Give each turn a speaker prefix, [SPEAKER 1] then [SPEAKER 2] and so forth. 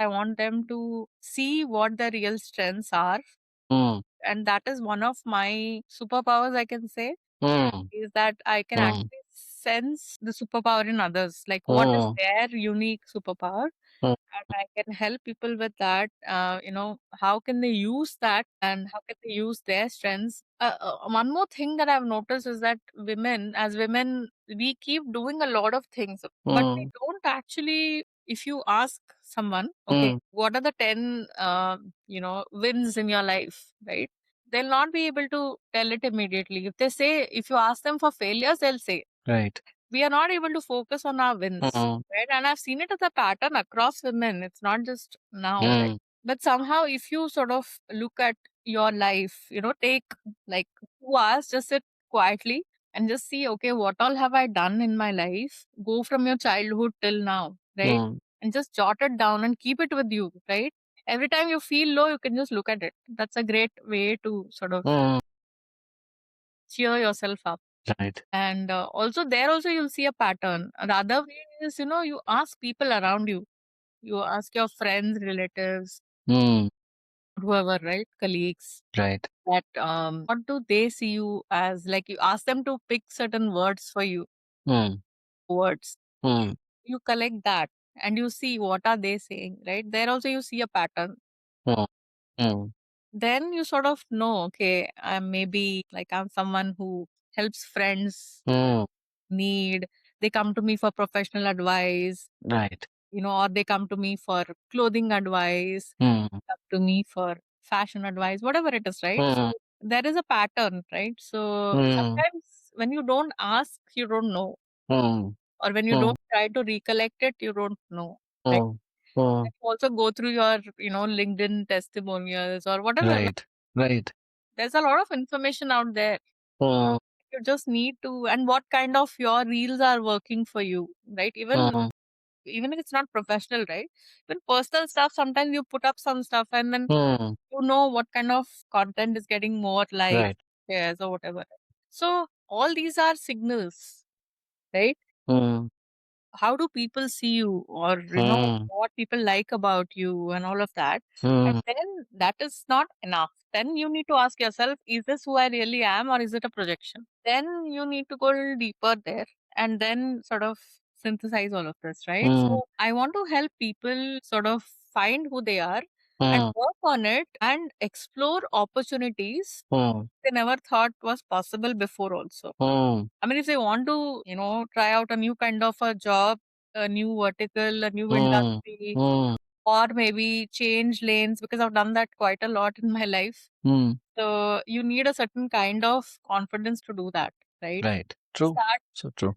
[SPEAKER 1] I want them to see what their real strengths are.
[SPEAKER 2] Mm,
[SPEAKER 1] And that is one of my superpowers, I can say,
[SPEAKER 2] mm,
[SPEAKER 1] is that I can
[SPEAKER 2] mm,
[SPEAKER 1] actually sense the superpower in others. Like, what is
[SPEAKER 2] mm,
[SPEAKER 1] their unique superpower?
[SPEAKER 2] mm,
[SPEAKER 1] And I can help people with that. How can they use that and how can they use their strengths? One more thing that I've noticed is that as women, we keep doing a lot of things, but we
[SPEAKER 2] mm,
[SPEAKER 1] don't actually. If you ask someone, okay,
[SPEAKER 2] mm,
[SPEAKER 1] what are the 10, wins in your life, right? They'll not be able to tell it immediately. If you ask them for failures, they'll say,
[SPEAKER 2] right.
[SPEAKER 1] we are not able to focus on our wins,
[SPEAKER 2] Mm,
[SPEAKER 1] right? And I've seen it as a pattern across women. It's not just now, right?
[SPEAKER 2] mm,
[SPEAKER 1] But somehow, if you sort of look at your life, take like 2 hours, just sit quietly and just see, okay, what all have I done in my life? Go from your childhood till now, right?
[SPEAKER 2] mm,
[SPEAKER 1] And just jot it down and keep it with you, right? Every time you feel low, you can just look at it. That's a great way to sort of
[SPEAKER 2] mm,
[SPEAKER 1] cheer yourself up.
[SPEAKER 2] right.
[SPEAKER 1] And also there also you'll see a pattern. The other way is, you ask people around you. You ask your friends, relatives,
[SPEAKER 2] Mm,
[SPEAKER 1] whoever, right? Colleagues,
[SPEAKER 2] right.
[SPEAKER 1] that what do they see you as? Like, you ask them to pick certain words for you,
[SPEAKER 2] Mm,
[SPEAKER 1] words.
[SPEAKER 2] mm,
[SPEAKER 1] You collect that and you see what are they saying, right? There also you see a pattern.
[SPEAKER 2] mm, mm,
[SPEAKER 1] Then you sort of know, okay, I'm someone who helps friends
[SPEAKER 2] mm,
[SPEAKER 1] need. They come to me for professional advice,
[SPEAKER 2] right.
[SPEAKER 1] or they come to me for clothing advice,
[SPEAKER 2] Mm,
[SPEAKER 1] come to me for fashion advice, whatever it is, right?
[SPEAKER 2] mm,
[SPEAKER 1] So there is a pattern, right? So
[SPEAKER 2] mm,
[SPEAKER 1] sometimes when you don't ask, you don't know.
[SPEAKER 2] mm,
[SPEAKER 1] Or when you
[SPEAKER 2] mm,
[SPEAKER 1] don't try to recollect it, you don't know. Right?
[SPEAKER 2] mm, mm,
[SPEAKER 1] And also go through your, LinkedIn testimonials or whatever.
[SPEAKER 2] right. Right.
[SPEAKER 1] There's a lot of information out there.
[SPEAKER 2] Mm,
[SPEAKER 1] You just need to, and what kind of your reels are working for you, right?
[SPEAKER 2] mm,
[SPEAKER 1] Even if it's not professional, right? Even personal stuff, sometimes you put up some stuff and then
[SPEAKER 2] mm,
[SPEAKER 1] you know what kind of content is getting more likes,
[SPEAKER 2] right.
[SPEAKER 1] shares, or whatever. So all these are signals, right?
[SPEAKER 2] Mm,
[SPEAKER 1] How do people see you, or
[SPEAKER 2] mm,
[SPEAKER 1] what people like about you and all of that. And
[SPEAKER 2] mm,
[SPEAKER 1] then that is not enough. Then you need to ask yourself, is this who I really am or is it a projection? Then you need to go a little deeper there and then sort of synthesize all of this, right?
[SPEAKER 2] mm,
[SPEAKER 1] So I want to help people sort of find who they are and
[SPEAKER 2] mm,
[SPEAKER 1] work on it and explore opportunities
[SPEAKER 2] mm,
[SPEAKER 1] they never thought was possible before also.
[SPEAKER 2] mm,
[SPEAKER 1] I mean, if they want to, try out a new kind of a job, a new vertical, a new
[SPEAKER 2] mm,
[SPEAKER 1] industry,
[SPEAKER 2] mm,
[SPEAKER 1] or maybe change lanes, because I've done that quite a lot in my life.
[SPEAKER 2] mm,
[SPEAKER 1] So you need a certain kind of confidence to do that, right?
[SPEAKER 2] right. True.
[SPEAKER 1] Start
[SPEAKER 2] So true.